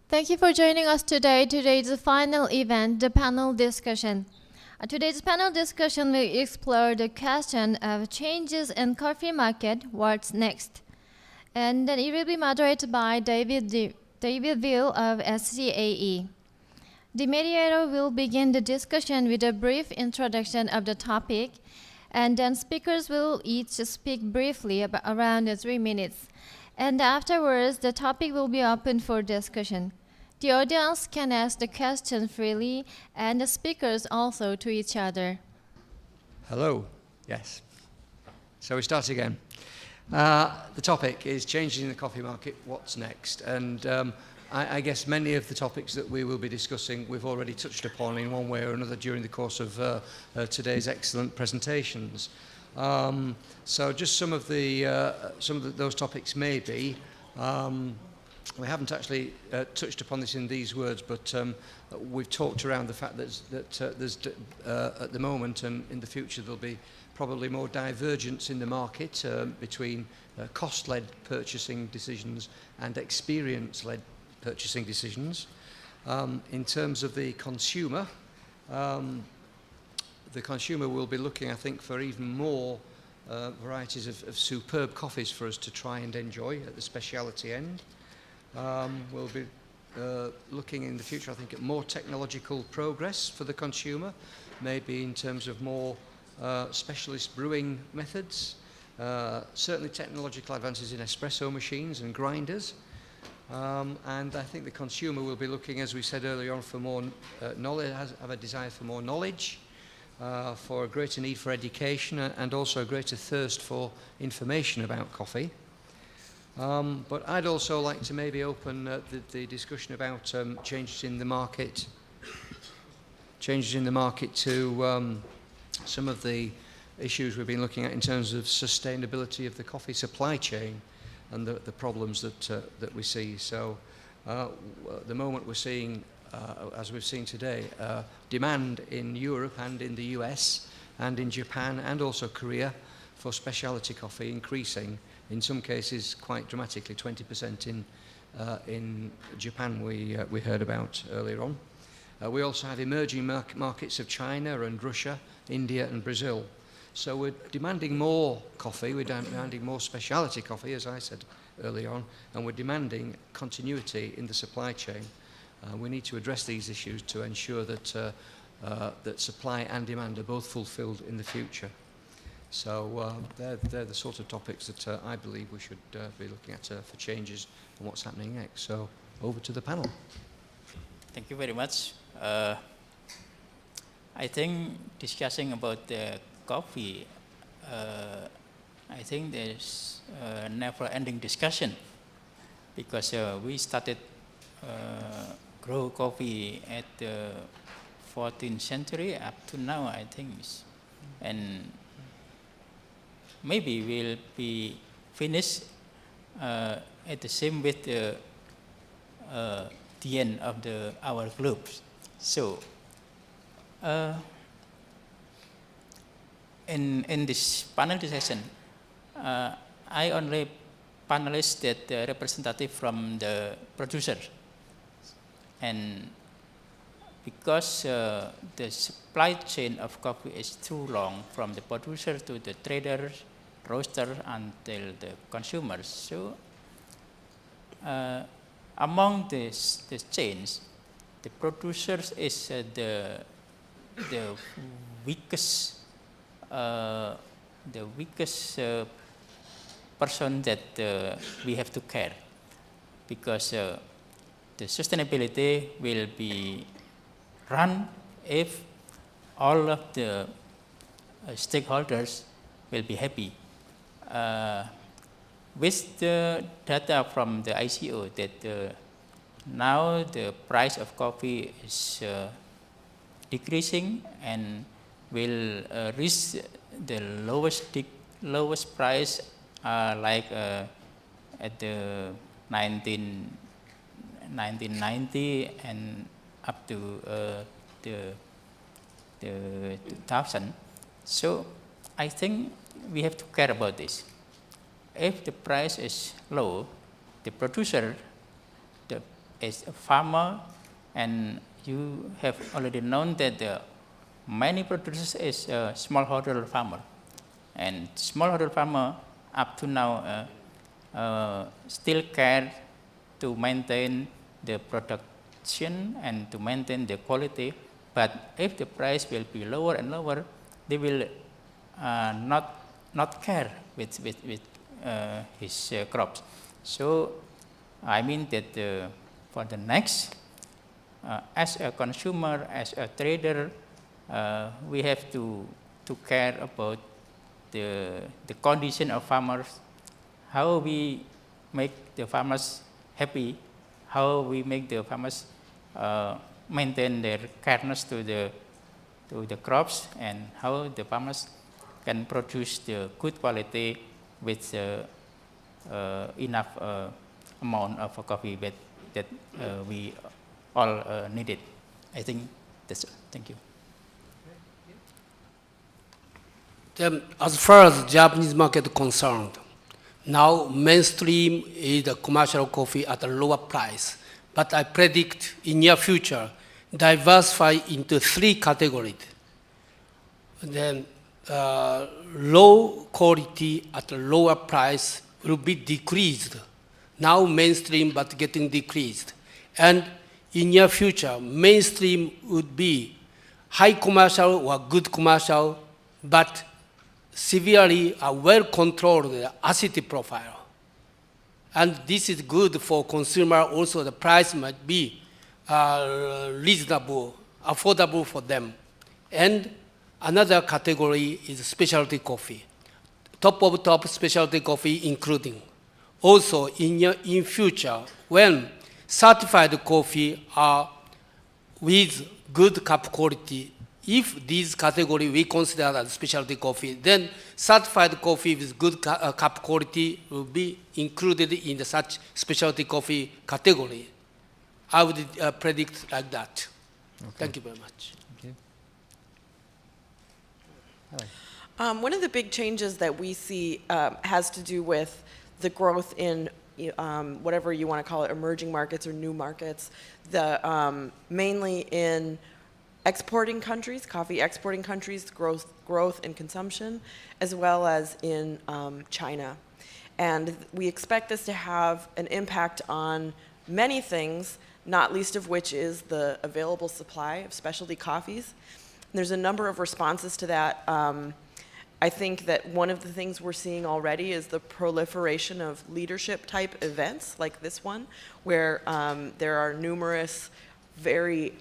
Thank you for joining us today. Today's final event, the panel discussion. Today's panel discussion will explore the question of changes in coffee market, what's next? And then it will be moderated by David Veal of SCAE. The mediator will begin the discussion with a brief introduction of the topic, and then speakers will each speak briefly about around 3 minutes. And afterwards, the topic will be open for discussion. The audience can ask the question freely, and the speakers also to each other. Hello. Yes. So we start again. The topic is changes in the coffee market, what's next? And I guess many of the topics that we will be discussing we've already touched upon in one way or another during the course of today's excellent presentations. So just some of those topics may be. We haven't actually touched upon this in these words, but we've talked around the fact that there's at the moment and in the future there'll be probably more divergence in the market between cost-led purchasing decisions and experience-led purchasing decisions. In terms of the consumer will be looking, I think, for even more varieties of superb coffees for us to try and enjoy at the specialty end. We'll be looking in the future, I think, at more technological progress for the consumer, maybe in terms of more specialist brewing methods, certainly technological advances in espresso machines and grinders. And I think the consumer will be looking, as we said earlier on, for more knowledge, have a desire for more knowledge, for a greater need for education, and also a greater thirst for information about coffee. But I'd also like to maybe open the discussion about changes in the market to some of the issues we've been looking at in terms of sustainability of the coffee supply chain and the problems that we see. So at the moment we're seeing, as we've seen today, demand in Europe and in the US and in Japan and also Korea for specialty coffee increasing. In some cases, quite dramatically, 20% in Japan we heard about earlier on. We also have emerging markets of China and Russia, India and Brazil. So we're demanding more coffee, we're demanding more specialty coffee, as I said earlier on, and we're demanding continuity in the supply chain. We need to address these issues to ensure that, that supply and demand are both fulfilled in the future. So they're the sort of topics that I believe we should be looking at for changes and what's happening next. So over to the panel. Thank you very much. I think discussing about the coffee, I think there's a never-ending discussion because we started grow coffee at the 14th century up to now, I think, and maybe we'll be finished at the same with the end of our globe. So in this panel discussion, I only panelists that representative from the producer, and because the supply chain of coffee is too long from the producer to the trader, roaster until the consumers. So among these chains, the producers is the weakest person that we have to care, because the sustainability will be run if all of the stakeholders will be happy. With the data from the ICO that now the price of coffee is decreasing and will reach the lowest price like at the 1990 and up to the 2000. So I think we have to care about this. If the price is low, the producer, the as a farmer, and you have already known that many producers is a smallholder farmer, and smallholder farmer up to now still care to maintain the production and to maintain the quality. But if the price will be lower and lower, they will not care with his crops. So I mean that for the next, as a consumer, as a trader, we have to care about the condition of farmers, how we make the farmers happy, how we make the farmers maintain their careness to the crops, and how the farmers can produce the good quality with enough amount of coffee that we all needed. I think that's it. Thank you. Then, as far as Japanese market concerned, now mainstream is the commercial coffee at a lower price. But I predict in near future, diversify into 3 categories. Then low quality at a lower price will be decreased. Now mainstream, but getting decreased. And in near future, mainstream would be high commercial or good commercial, but severely well-controlled acidity profile. And this is good for consumer. Also, the price might be reasonable, affordable for them. And another category is specialty coffee. Top of top specialty coffee including. Also, in future, when certified coffee are with good cup quality, if these category we consider as specialty coffee, then certified coffee with good cup quality will be included in the such specialty coffee category. I would predict like that. Okay. Thank you very much. Thank you. One of the big changes that we see has to do with the growth in whatever you want to call it, emerging markets or new markets, mainly in exporting countries, coffee exporting countries, growth in consumption, as well as in China. And we expect this to have an impact on many things, not least of which is the available supply of specialty coffees. And there's a number of responses to that. I think that one of the things we're seeing already is the proliferation of leadership type events like this one, where there are numerous very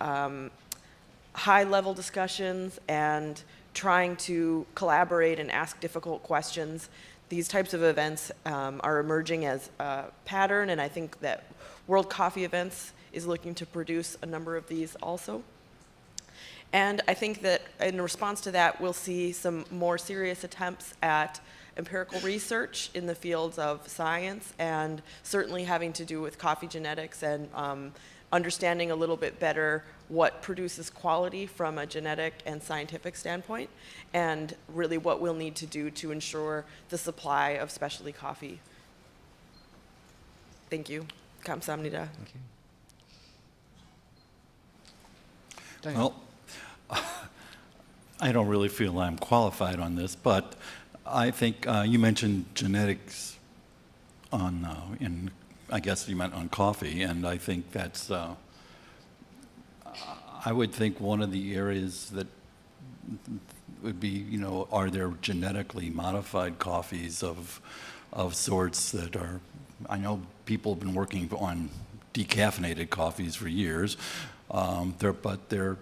high-level discussions and trying to collaborate and ask difficult questions. These types of events are emerging as a pattern, and I think that World Coffee Events is looking to produce a number of these also. And I think that in response to that, we'll see some more serious attempts at empirical research in the fields of science, and certainly having to do with coffee genetics and understanding a little bit better what produces quality from a genetic and scientific standpoint, and really what we'll need to do to ensure the supply of specialty coffee. Thank you. 감사합니다. Thank you. Well, I don't really feel I'm qualified on this, but I think you mentioned genetics on, I guess you meant on coffee, and I think that's, I would think one of the areas that would be, are there genetically modified coffees of sorts that are, I know people have been working on decaffeinated coffees for years, but they're,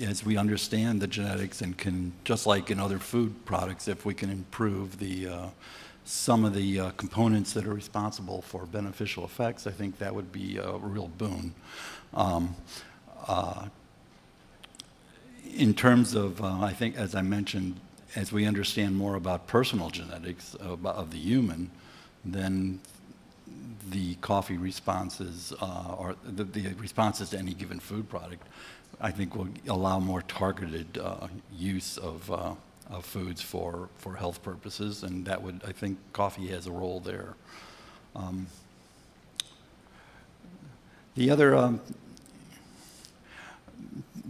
as we understand the genetics and can, just like in other food products, if we can improve the some of the components that are responsible for beneficial effects, I think that would be a real boon. In terms of, I think, as I mentioned, as we understand more about personal genetics of the human, then the coffee responses, or the responses to any given food product, I think will allow more targeted use of foods for health purposes, and that would, I think, coffee has a role there. The other,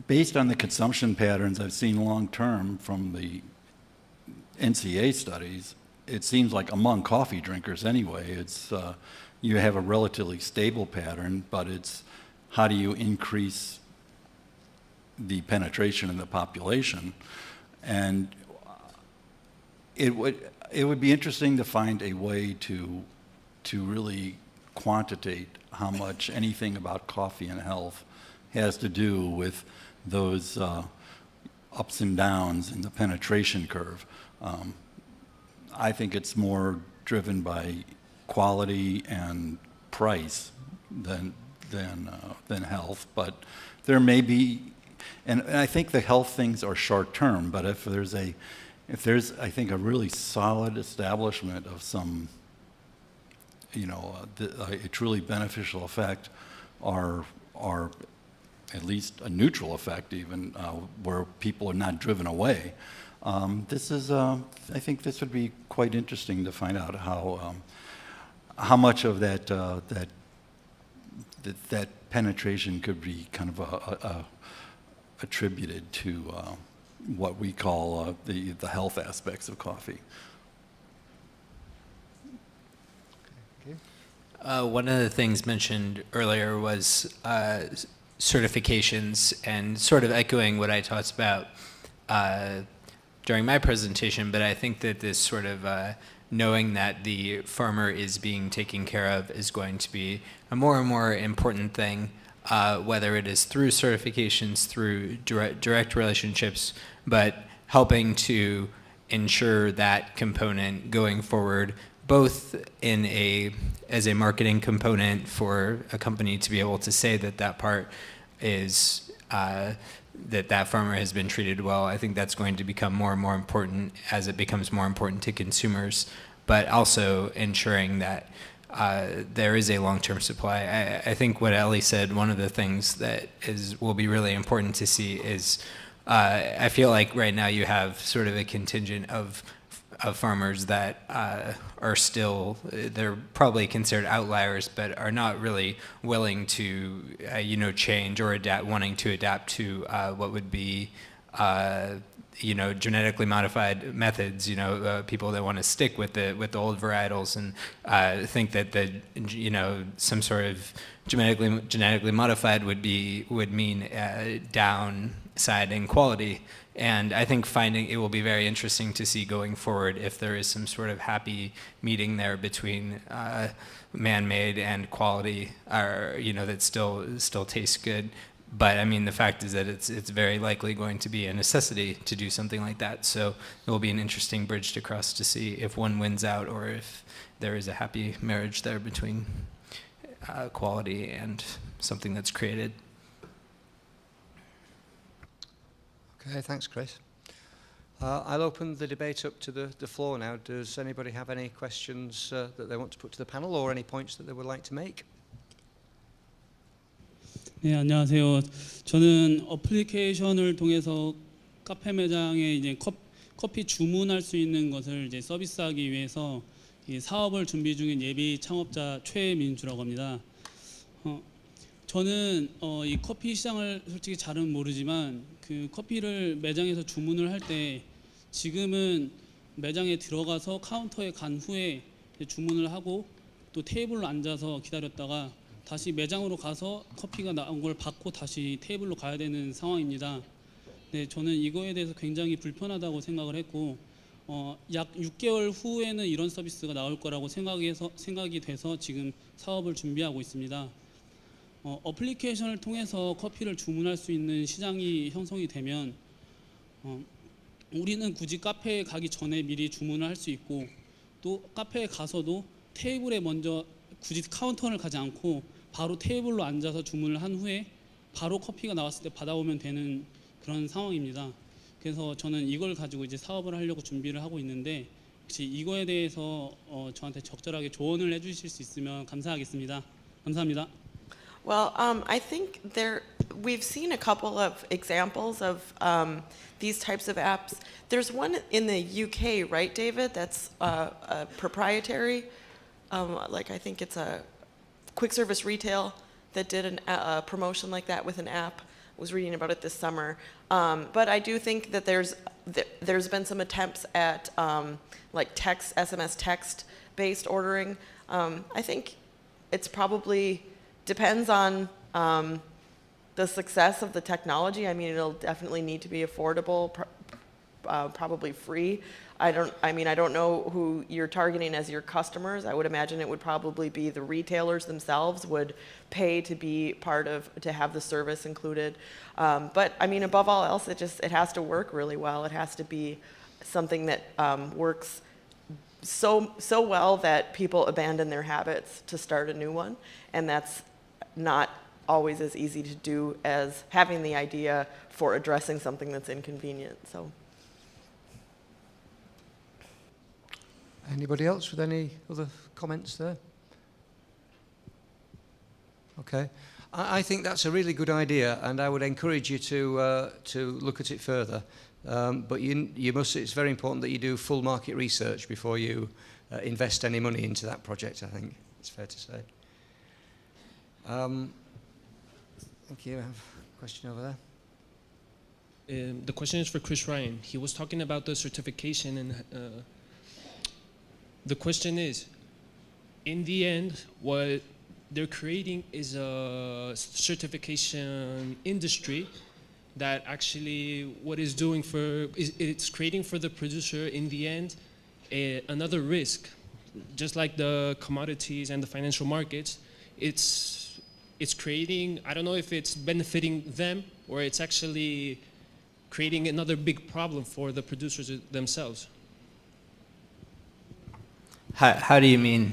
based on the consumption patterns I've seen long-term from the NCA studies, it seems like among coffee drinkers anyway, it's you have a relatively stable pattern, but it's how do you increase the penetration in the population? And it would be interesting to find a way to really quantitate how much anything about coffee and health has to do with those ups and downs in the penetration curve. I think it's more driven by quality and price than health, but there may be, and I think the health things are short term, but if there's I think a really solid establishment of some, a truly beneficial effect, or at least a neutral effect even, where people are not driven away. I think this would be quite interesting to find out how much of that penetration could be kind of attributed to what we call the health aspects of coffee. One of the things mentioned earlier was certifications, and sort of echoing what I talked about during my presentation, but I think that this sort of knowing that the farmer is being taken care of is going to be a more and more important thing, whether it is through certifications, through direct relationships, but helping to ensure that component going forward, both as a marketing component for a company to be able to say that part is that farmer has been treated well. I think that's going to become more and more important as it becomes more important to consumers, but also ensuring that there is a long-term supply. I think what Ellie said, one of the things that will be really important to see is, I feel like right now you have sort of a contingent of farmers that are still, they're probably considered outliers, but are not really willing to, change or wanting to adapt to what would be, genetically modified methods. People that want to stick with the old varietals and think that some sort of genetically modified would mean downside in quality. And I think it will be very interesting to see going forward if there is some sort of happy meeting there between man-made and quality, or that still tastes good. But I mean, the fact is that it's very likely going to be a necessity to do something like that. So it will be an interesting bridge to cross to see if one wins out or if there is a happy marriage there between quality and something that's created. Okay, thanks, Chris. I'll open the debate up to the floor now. Does anybody have any questions that they want to put to the panel, or any points that they would like to make? 네, 안녕하세요. 저는 어플리케이션을 통해서 카페 매장에 이제 커피 주문할 수 있는 것을 이제 서비스하기 위해서 이 사업을 준비 중인 예비 창업자 최민주라고 합니다. 저는 이 커피 시장을 솔직히 잘은 모르지만 그 커피를 매장에서 주문을 할 때 지금은 매장에 들어가서 카운터에 간 후에 주문을 하고 또 테이블로 앉아서 기다렸다가 다시 매장으로 가서 커피가 나온 걸 받고 다시 테이블로 가야 되는 상황입니다. 네, 저는 이거에 대해서 굉장히 불편하다고 생각을 했고 약 6개월 후에는 이런 서비스가 나올 거라고 생각이 돼서 지금 사업을 준비하고 있습니다. 어플리케이션을 통해서 커피를 주문할 수 있는 시장이 형성이 되면 우리는 굳이 카페에 가기 전에 미리 주문을 할 수 있고, 또 카페에 가서도 테이블에 먼저 굳이 카운터를 가지 않고 바로 테이블로 앉아서 주문을 한 후에 바로 커피가 나왔을 때 받아오면 되는 그런 상황입니다. 그래서 저는 이걸 가지고 이제 사업을 하려고 준비를 하고 있는데, 혹시 이거에 대해서 저한테 적절하게 조언을 해주실 수 있으면 감사하겠습니다. 감사합니다. Well, I think we've seen a couple of examples of these types of apps. There's one in the UK, right, David? That's a proprietary, I think it's a quick service retail that did a promotion like that with an app. I was reading about it this summer. But I do think that there's been some attempts at like SMS text-based ordering. I think it's probably depends on the success of the technology. I mean, it'll definitely need to be affordable, probably free. I don't know who you're targeting as your customers. I would imagine it would probably be the retailers themselves would pay to be to have the service included. But I mean, above all else, it has to work really well. It has to be something that works so well that people abandon their habits to start a new one, and that's not always as easy to do as having the idea for addressing something that's inconvenient. So. Anybody else with any other comments there? Okay. I think that's a really good idea, and I would encourage you to look at it further. But it's very important that you do full market research before you invest any money into that project, I think it's fair to say. Thank you. I have a question over there. The question is for Chris Ryan. He was talking about the certification, and the question is, in the end, what they're creating is a certification industry that actually what is doing it's creating for the producer in the end another risk. Just like the commodities and the financial markets, it's creating, I don't know if it's benefiting them or it's actually creating another big problem for the producers themselves. How do you mean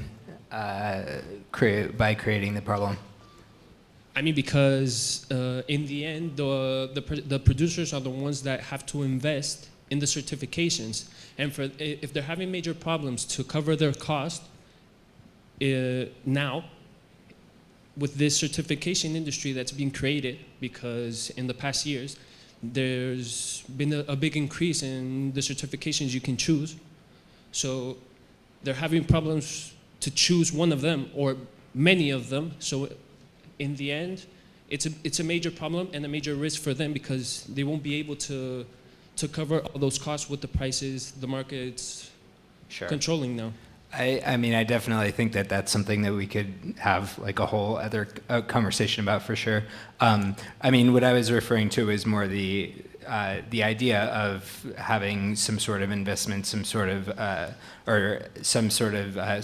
by creating the problem? I mean, because in the end, the producers are the ones that have to invest in the certifications. And if they're having major problems to cover their cost now, with this certification industry that's being created, because in the past years, there's been a big increase in the certifications you can choose. So they're having problems to choose one of them or many of them. So in the end, it's a major problem and a major risk for them because they won't be able to cover all those costs with the prices the market's controlling now. I mean, I definitely think that that's something that we could have like a whole other conversation about for sure. I mean, what I was referring to is more the idea of having some sort of investment, some sort of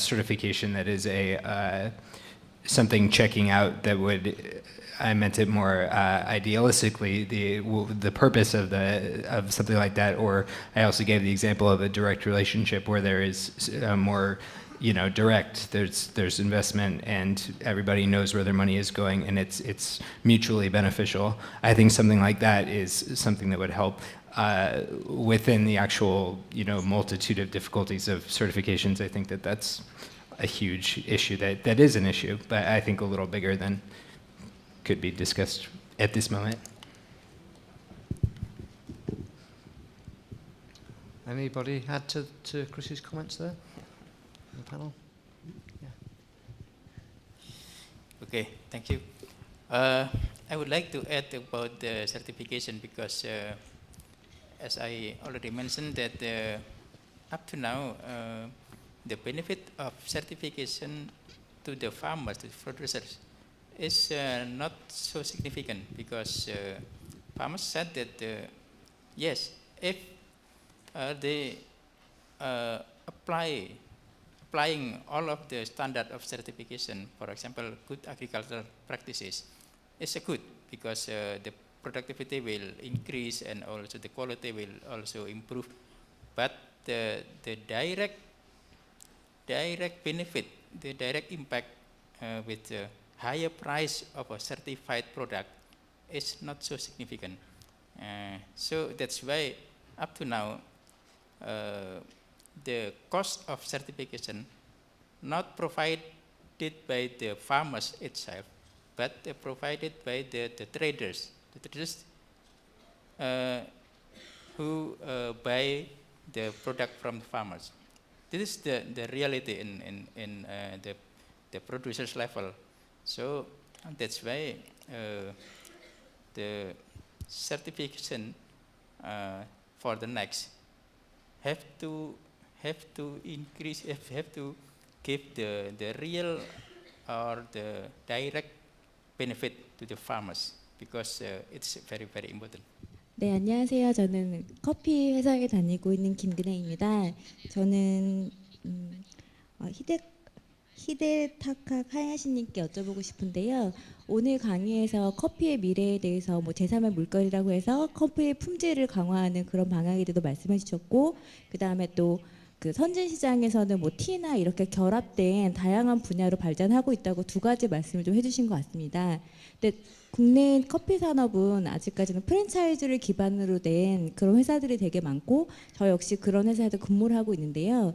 certification that is something checking out that would. I meant it more idealistically, the purpose of something like that, or I also gave the example of a direct relationship where there is more, direct. There's investment and everybody knows where their money is going, and it's mutually beneficial. I think something like that is something that would help within the actual multitude of difficulties of certifications. I think that's a huge issue that is an issue, but I think a little bigger than could be discussed at this moment. Anybody add to Chris's comments there on the panel? Yeah. Okay, thank you. I would like to add about the certification because as I already mentioned that up to now the benefit of certification to the farmers, to the producers, is not so significant because farmers said that yes, if they applying all of the standard of certification, for example, good agricultural practices, is a good because the productivity will increase and also the quality will also improve. But the direct benefit, the direct impact with the higher price of a certified product is not so significant. So that's why up to now the cost of certification not provided by the farmers itself, but provided by the traders. The traders who buy the product from the farmers. This is the reality in the producers level. So And that's why the certification for the next have to increase, have to give the real or the direct benefit to the farmers, because it's very, very important. 네, 안녕하세요. 저는 커피 회사에 다니고 있는 김근혜입니다. 저는 히데타카 하야시님께 여쭤보고 싶은데요. 오늘 강의에서 커피의 미래에 대해서 뭐 제3의 물거리라고 해서 커피의 품질을 강화하는 그런 방향에 대해서 말씀해 주셨고, 그 다음에 또 그 선진 시장에서는 뭐 티나 이렇게 결합된 다양한 분야로 발전하고 있다고 두 가지 말씀을 좀 해주신 것 같습니다. 근데 국내 커피 산업은 아직까지는 프랜차이즈를 기반으로 된 그런 회사들이 되게 많고, 저 역시 그런 회사에서 근무를 하고 있는데요.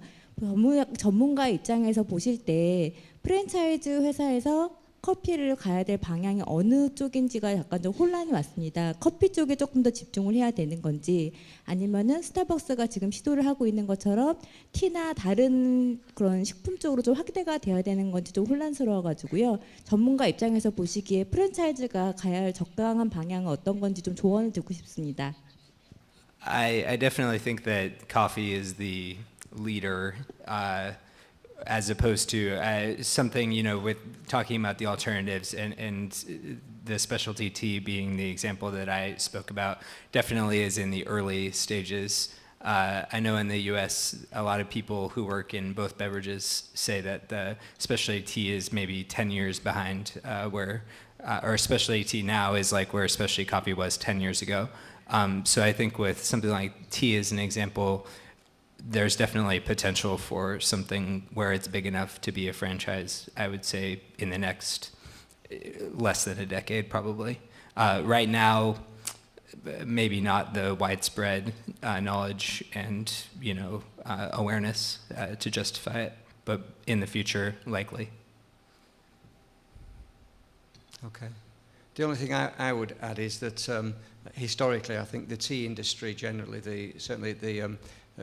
전문가 입장에서 보실 때 프랜차이즈 회사에서 커피를 가야 될 방향이 어느 쪽인지가 약간 좀 혼란이 왔습니다. 커피 쪽에 조금 더 집중을 해야 되는 건지, 아니면은 스타벅스가 지금 시도를 하고 있는 것처럼 티나 다른 그런 식품 쪽으로 좀 확대가 되어야 되는 건지 좀 혼란스러워가지고요. 전문가 입장에서 보시기에 프랜차이즈가 가야 할 적당한 방향은 어떤 건지 좀 조언을 듣고 싶습니다. I definitely think that coffee is the leader, as opposed to something, with talking about the alternatives and the specialty tea being the example that I spoke about, definitely is in the early stages. I know in the US, a lot of people who work in both beverages say that the specialty tea is maybe 10 years behind or specialty tea now is like where specialty coffee was 10 years ago. So I think with something like tea as an example, there's definitely potential for something where it's big enough to be a franchise, I would say, in the next less than a decade, probably. Right now, maybe not the widespread knowledge and, awareness to justify it, but in the future, likely. Okay. The only thing I would add is that historically, I think the tea industry generally, certainly the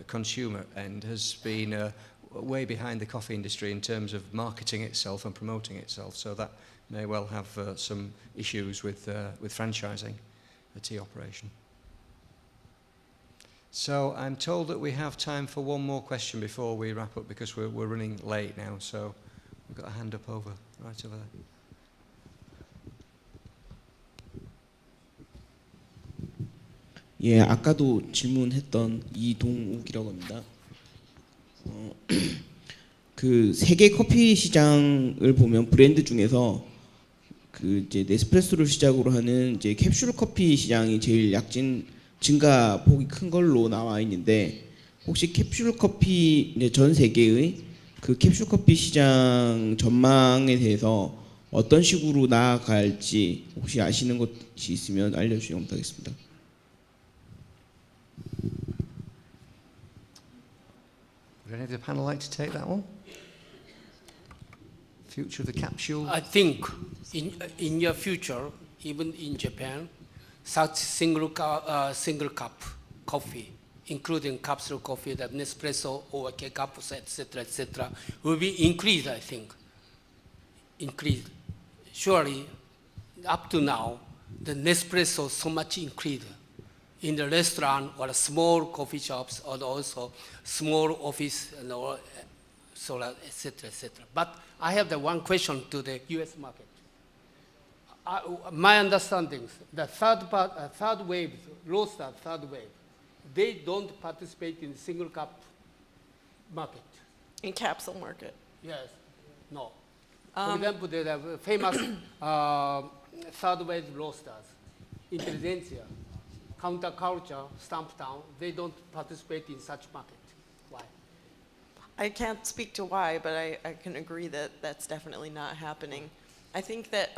consumer end, has been way behind the coffee industry in terms of marketing itself and promoting itself. So that may well have some issues with franchising a tea operation. So I'm told that we have time for one more question before we wrap up, because we're running late now. So we've got a hand up right over there. 예, 아까도 질문했던 이동욱이라고 합니다. 그 세계 커피 시장을 보면 브랜드 중에서 그 이제 네스프레소를 시작으로 하는 이제 캡슐 커피 시장이 제일 증가 폭이 큰 걸로 나와 있는데, 혹시 캡슐 커피 이제 전 세계의 그 캡슐 커피 시장 전망에 대해서 어떤 식으로 나아갈지 혹시 아시는 것이 있으면 알려주시면 감사하겠습니다. Would any of the panel like to take that one? Future of the capsule? I think in your future, even in Japan, such single cup coffee, including capsule coffee, the Nespresso or K-cups, etc., will be increased, I think. Increased. Surely, up to now, the Nespresso so much increased in the restaurant or small coffee shops, or also small office, or so, etc., etc. But I have the one question to the U.S. market. My understanding, the third wave, roaster third wave, they don't participate in single cup market. In capsule market. Yes, no. For example, the famous third wave roasters, Intelligentsia, Counterculture, Stumptown, they don't participate in such market. Why? I can't speak to why, but I can agree that that's definitely not happening. I think that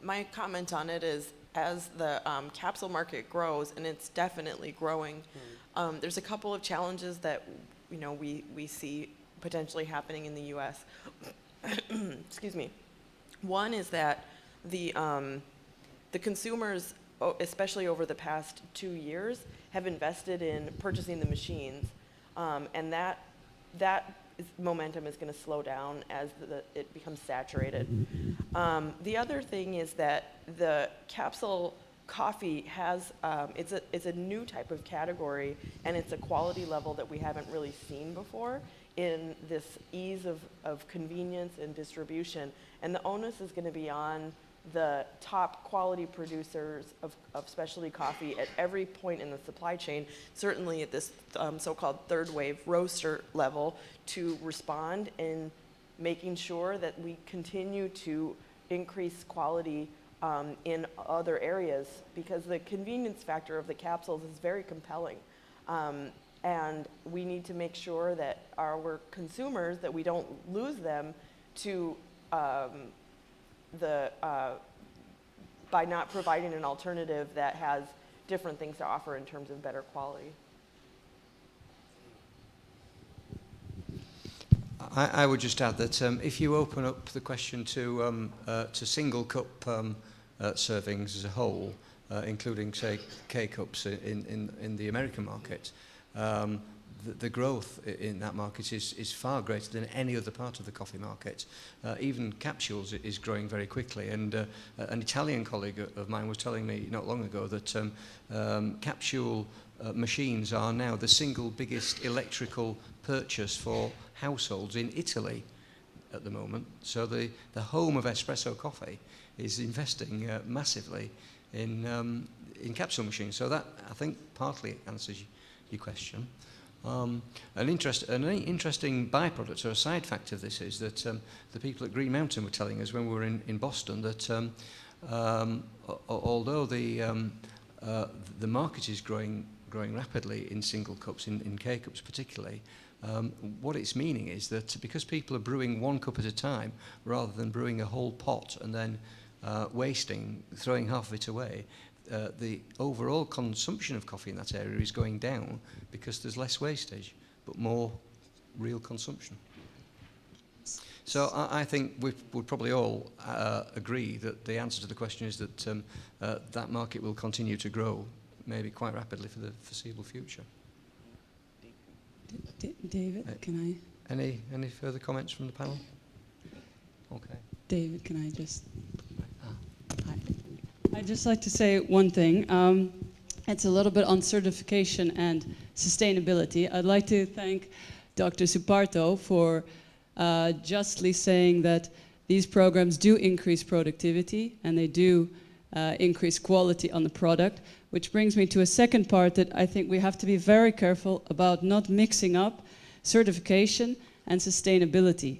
my comment on it is, as the capsule market grows, and it's definitely growing, there's a couple of challenges that we see potentially happening in the U.S. Excuse me. One is that the consumers, especially over the past 2 years, have invested in purchasing the machines, and that momentum is going to slow down as it becomes saturated. The other thing is that the capsule coffee has, it's a new type of category, and it's a quality level that we haven't really seen before in this ease of convenience and distribution. And the onus is going to be on the top quality producers of specialty coffee at every point in the supply chain, certainly at this so-called third wave roaster level, to respond in making sure that we continue to increase quality in other areas, because the convenience factor of the capsules is very compelling. And we need to make sure that our consumers, that we don't lose them to by not providing an alternative that has different things to offer in terms of better quality. I would just add that if you open up the question to single cup servings as a whole, including, say, K-cups in the American market, the growth in that market is far greater than any other part of the coffee market. Even capsules is growing very quickly, and an Italian colleague of mine was telling me not long ago that capsule machines are now the single biggest electrical purchase for households in Italy at the moment. So the home of espresso coffee is investing massively in capsule machines. So that, I think, partly answers your question. An interesting byproduct or a side fact of this is that the people at Green Mountain were telling us when we were in Boston that although the market is growing rapidly in single cups, in K-cups particularly, what it's meaning is that because people are brewing one cup at a time rather than brewing a whole pot and then wasting, throwing half of it away, the overall consumption of coffee in that area is going down because there's less wastage, but more real consumption. So I think we would probably all agree that the answer to the question is that that market will continue to grow, maybe quite rapidly for the foreseeable future. David, can I? Any further comments from the panel? Okay. David, can I just? Hi. I'd just like to say one thing. It's a little bit on certification and sustainability. I'd like to thank Dr. Suparto for justly saying that these programs do increase productivity and they do increase quality on the product, which brings me to a second part that I think we have to be very careful about not mixing up certification and sustainability.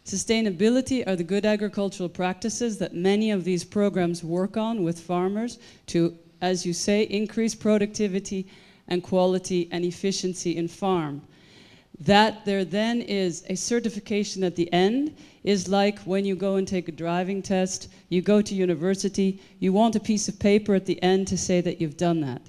Sustainability are the good agricultural practices that many of these programs work on with farmers to, as you say, increase productivity and quality and efficiency in farm. That there then is a certification at the end is like when you go and take a driving test, you go to university, you want a piece of paper at the end to say that you've done that.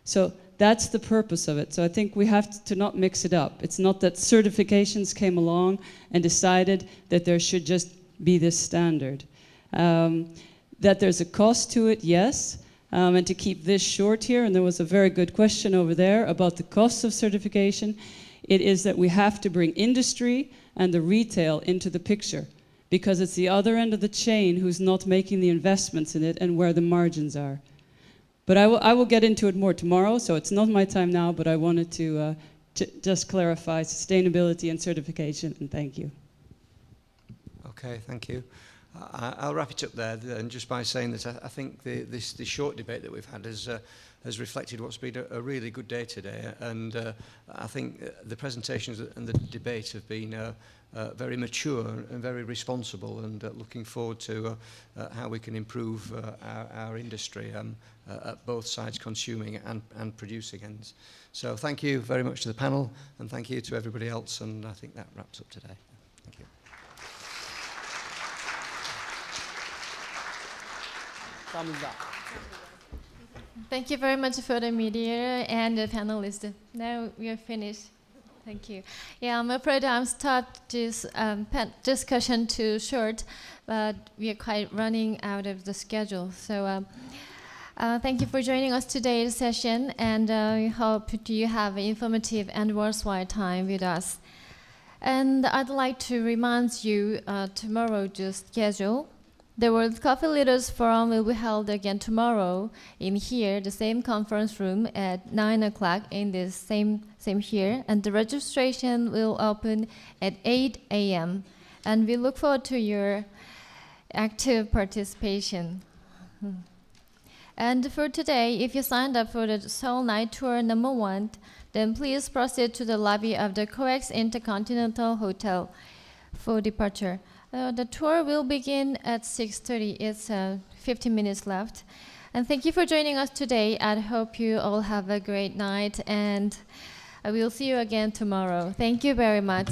So that's the purpose of it. So I think we have to not mix it up. It's not that certifications came along and decided that there should just be this standard. That there's a cost to it, yes. And to keep this short here, and there was a very good question over there about the cost of certification, it is that we have to bring industry and the retail into the picture, because it's the other end of the chain who's not making the investments in it and where the margins are. But I will get into it more tomorrow, so it's not my time now, but I wanted to just clarify sustainability and certification, and thank you. Okay, thank you. I'll wrap it up there, and just by saying that I think this short debate that we've had has reflected what's been a really good day today, and I think the presentations and the debate have been very mature and very responsible, and looking forward to how we can improve our industry at both sides, consuming and producing ends. So thank you very much to the panel, and thank you to everybody else, and I think that wraps up today. Thank you. Thank you very much for the mediator and the panelists. Now we are finished. Thank you. Yeah, I'm afraid I'm stopped this discussion too short, but we are quite running out of the schedule. So thank you for joining us today's session, and we hope you have an informative and worthwhile time with us. And I'd like to remind you tomorrow's schedule. The World Coffee Leaders Forum will be held again tomorrow in here, the same conference room at 9 o'clock in this same here. And the registration will open at 8 a.m. And we look forward to your active participation. And for today, if you signed up for the Seoul Night Tour #1, then please proceed to the lobby of the COEX Intercontinental Hotel for departure. The tour will begin at 6:30. It's 15 minutes left. And thank you for joining us today. I hope you all have a great night, and I will see you again tomorrow. Thank you very much.